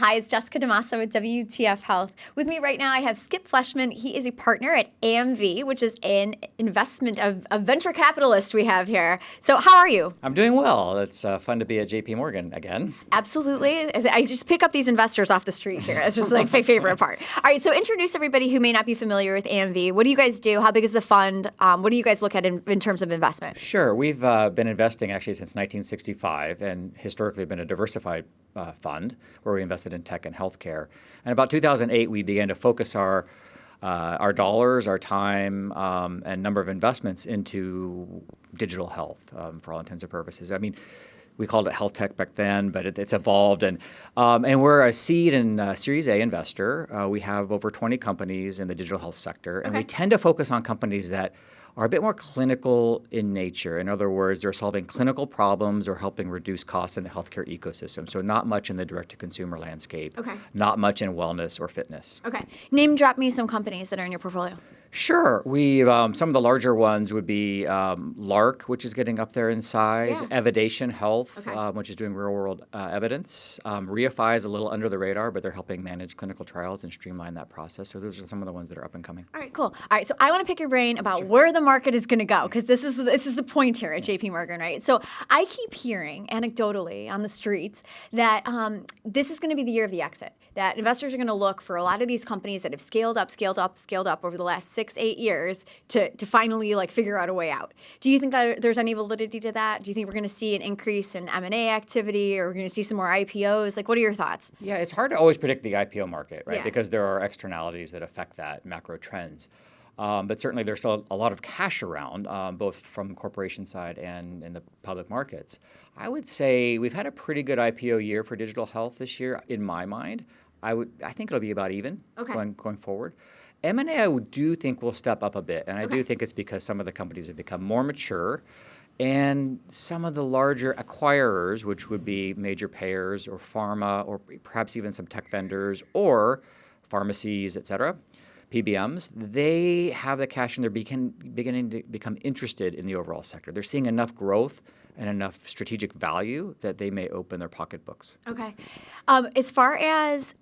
Hi, it's Jessica DaMassa with WTF Health. With me right now, I have Skip Fleshman. He is a partner at AMV, which is an investment of a venture capitalist we have here. So how are you? I'm doing well. It's fun to be at JP Morgan again. Absolutely. I just pick up these investors off the street here. It's just like my favorite part. All right, so introduce everybody who may not be familiar with AMV. What do you guys do? How big is the fund? What do you guys look at in terms of investment? Sure. We've been investing actually since 1965 and historically been a diversified fund where we invested in tech and healthcare. And about 2008, we began to focus our dollars, our time, and number of investments into digital health for all intents and purposes. I mean, we called it health tech back then, but it's evolved. And we're a seed and Series A investor. We have over 20 companies in the digital health sector. And we tend to focus on companies that are a bit more clinical in nature. In other words, they're solving clinical problems or helping reduce costs in the healthcare ecosystem. So not much in the direct-to-consumer landscape, not much in wellness or fitness. Okay. Name drop me some companies that are in your portfolio. Sure. We some of the larger ones would be Lark, which is getting up there in size, Evidation Health, which is doing real-world evidence. Reify is a little under the radar, but they're helping manage clinical trials and streamline that process. So those are some of the ones that are up and coming. All right, cool. All right, so I want to pick your brain about where the market is going to go, because this is the point here at JP Morgan, right? So I keep hearing anecdotally on the streets that this is going to be the year of the exit, that investors are going to look for a lot of these companies that have scaled up over the last 6-8 years to finally like figure out a way out. Do you think that there's any validity to that? Do you think we're going to see an increase in M&A activity, or we're going to see some more IPOs? Like, what are your thoughts? Yeah, it's hard to always predict the IPO market, right? Because there are externalities that affect that, macro trends. But certainly there's still a lot of cash around, both from corporation side and in the public markets. I would say we've had a pretty good IPO year for digital health this year, in my mind. I think it'll be about even going forward. M&A, I do think will step up a bit, and I do think it's because some of the companies have become more mature, and some of the larger acquirers, which would be major payers or pharma or perhaps even some tech vendors or pharmacies, et cetera, PBMs, they have the cash and they're beginning to become interested in the overall sector. They're seeing enough growth and enough strategic value that they may open their pocketbooks. Okay. As far as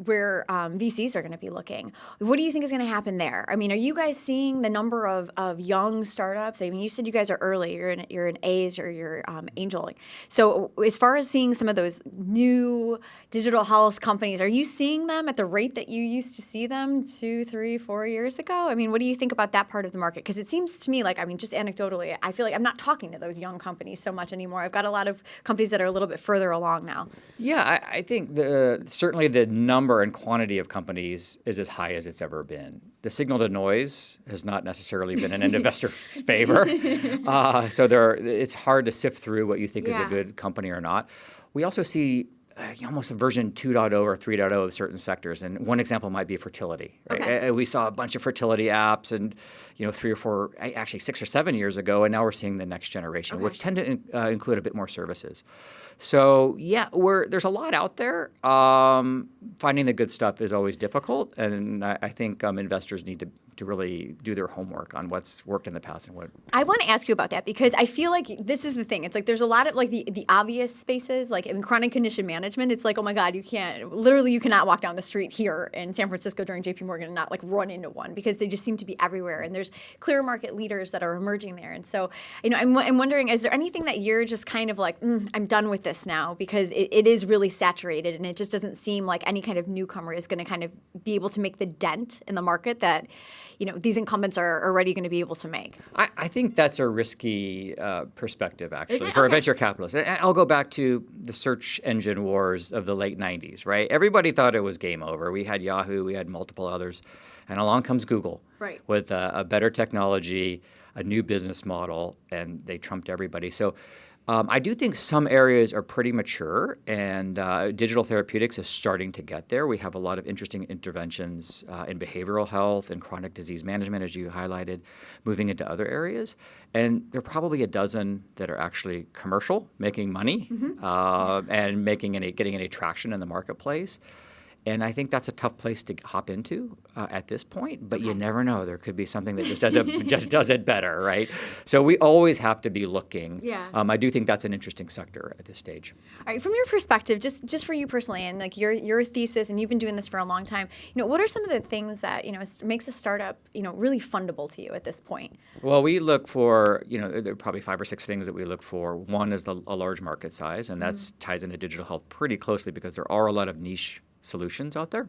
where VCs are going to be looking, what do you think is going to happen there? I mean, are you guys seeing the number of young startups? I mean, you said you guys are early. You're in A's or you're angeling. So as far as seeing some of those new digital health companies, are you seeing them at the rate that you used to see them 2, 3, 4 years ago? I mean, what do you think about that part of the market? Because it seems to me like, I mean, just anecdotally, I feel like I'm not talking to those young companies so much anymore. I've got a lot of companies that are a little bit further along now. Yeah, I think certainly the number and quantity of companies is as high as it's ever been. The signal to noise has not necessarily been in an investor's favor. So it's hard to sift through what you think is a good company or not. We also see almost a version 2.0 or 3.0 of certain sectors. And one example might be fertility. Right? We saw a bunch of fertility apps and 3 or 4, actually 6 or 7 years ago, and now we're seeing the next generation, which tend to include a bit more services. So yeah, there's a lot out there. Finding the good stuff is always difficult, and I think investors need to really do their homework on what's worked in the past and what. I want to ask you about that because I feel like this is the thing. It's like there's a lot of like the obvious spaces, like in chronic condition management. It's like, oh my God, you cannot walk down the street here in San Francisco during JP Morgan and not like run into one because they just seem to be everywhere. And there's clear market leaders that are emerging there. And so, I'm wondering, is there anything that you're just kind of like, I'm done with this now because it is really saturated and it just doesn't seem like any kind of newcomer is going to kind of be able to make the dent in the market that these incumbents are already going to be able to make? I think that's a risky perspective, actually, for a venture capitalist. And I'll go back to the search engine wars of the late 90s, right? Everybody thought it was game over. We had Yahoo, we had multiple others, and along comes Google with a better technology, a new business model, and they trumped everybody. So I do think some areas are pretty mature, and digital therapeutics is starting to get there. We have a lot of interesting interventions in behavioral health and chronic disease management, as you highlighted, moving into other areas. And there are probably a dozen that are actually commercial, making money, and getting any traction in the marketplace. And I think that's a tough place to hop into at this point, but you never know. There could be something that just does it better, right? So we always have to be looking. Yeah. I do think that's an interesting sector at this stage. All right, from your perspective, just for you personally, and like your thesis, and you've been doing this for a long time, what are some of the things that makes a startup really fundable to you at this point? Well, we look for there are probably 5 or 6 things that we look for. One is a large market size, and that ties into digital health pretty closely because there are a lot of niche solutions out there.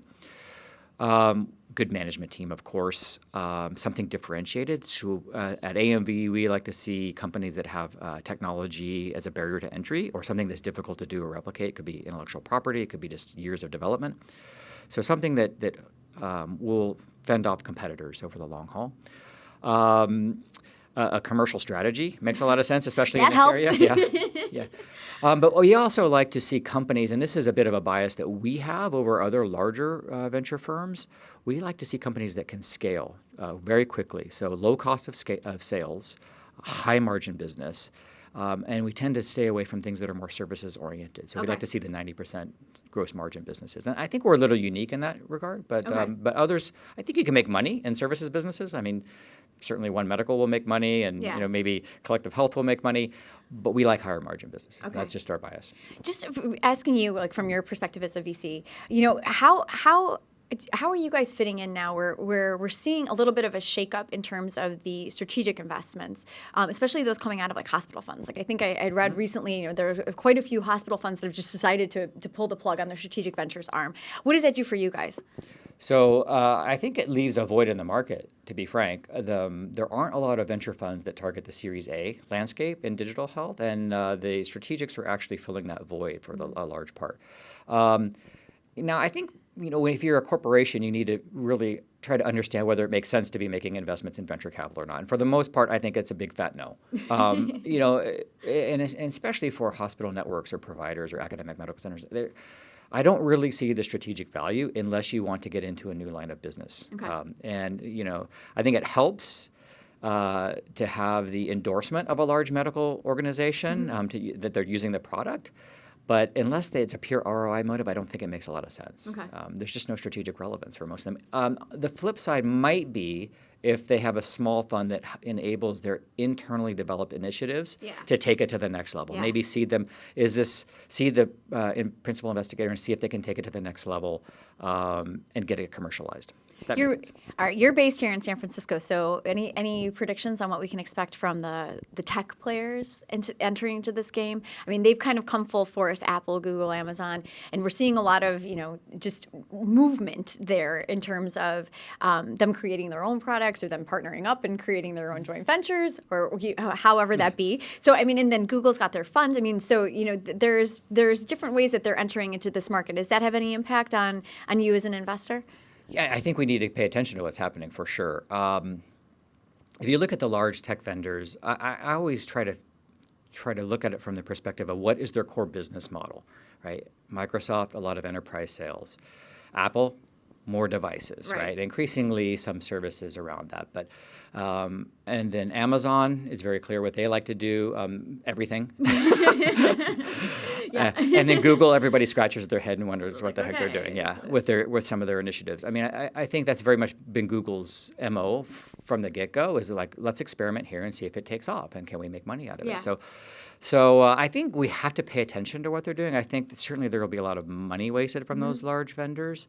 Good management team, of course, something differentiated. So at AMV, we like to see companies that have technology as a barrier to entry or something that's difficult to do or replicate. It could be intellectual property. It could be just years of development. So something that will fend off competitors over the long haul. A commercial strategy makes a lot of sense, especially in this area. Yeah. But we also like to see companies, and this is a bit of a bias that we have over other larger venture firms. We like to see companies that can scale very quickly. So low cost of sales, high margin business, and we tend to stay away from things that are more services oriented. So we like to see the 90% gross margin businesses. And I think we're a little unique in that regard, but others, I think you can make money in services businesses. I mean, certainly One Medical will make money, and maybe Collective Health will make money, but we like higher margin businesses. Okay. That's just our bias. Just asking you, like from your perspective as a VC, how are you guys fitting in now where we're seeing a little bit of a shakeup in terms of the strategic investments, especially those coming out of like hospital funds? Like I think I'd read recently, there are quite a few hospital funds that have just decided to pull the plug on their strategic ventures arm. What does that do for you guys? So I think it leaves a void in the market, to be frank. There aren't a lot of venture funds that target the Series A landscape in digital health, and the strategics are actually filling that void for a large part. Now, I think if you're a corporation, you need to really try to understand whether it makes sense to be making investments in venture capital or not. And for the most part, I think it's a big fat no. And especially for hospital networks or providers or academic medical centers, I don't really see the strategic value unless you want to get into a new line of business. Okay. I think it helps to have the endorsement of a large medical organization that they're using the product. But unless it's a pure ROI motive, I don't think it makes a lot of sense. Okay. There's just no strategic relevance for most of them. The flip side might be if they have a small fund that enables their internally developed initiatives to take it to the next level. Yeah. Maybe seed the principal investigator and see if they can take it to the next level and get it commercialized. All right, you're based here in San Francisco, so any predictions on what we can expect from the tech players entering into this game? I mean, they've kind of come full force, Apple, Google, Amazon, and we're seeing a lot of, just movement there in terms of them creating their own products or them partnering up and creating their own joint ventures or however that be. So, I mean, and then Google's got their fund. I mean, so, there's different ways that they're entering into this market. Does that have any impact on you as an investor? Yeah, I think we need to pay attention to what's happening for sure. If you look at the large tech vendors, I always try to look at it from the perspective of what is their core business model, right? Microsoft, a lot of enterprise sales. Apple, more devices, right? Increasingly, some services around that. But and then Amazon is very clear what they like to do, everything. And then Google, everybody scratches their head and wonders what the heck they're doing. Yeah, with some of their initiatives. I mean, I think that's very much been Google's MO from the get-go. Is like, let's experiment here and see if it takes off and can we make money out of it. So I think we have to pay attention to what they're doing. I think that certainly there will be a lot of money wasted from those large vendors.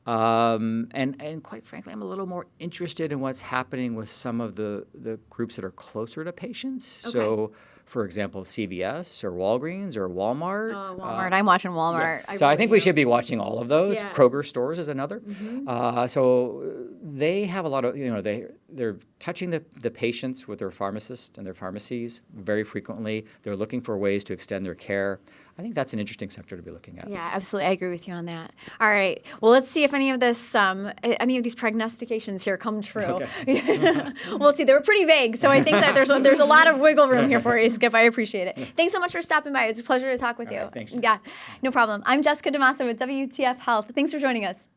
And quite frankly, I'm a little more interested in what's happening with some of the groups that are closer to patients. Okay. So, for example, CVS or Walgreens or Walmart. Oh, Walmart. I'm watching Walmart. Yeah. So I think we should be watching all of those. Yeah. Kroger stores is another. Mm-hmm. So they have a lot of, they're touching the patients with their pharmacists and their pharmacies very frequently. They're looking for ways to extend their care. I think that's an interesting sector to be looking at. Yeah, absolutely. I agree with you on that. All right. Well, let's see if any of these prognostications here come true. Okay. We'll see. They were pretty vague, so I think that there's a lot of wiggle room here for you, Skip. I appreciate it. Thanks so much for stopping by. It was a pleasure to talk with you. Right, thanks. Yeah, no problem. I'm Jessica DaMassa with WTF Health. Thanks for joining us.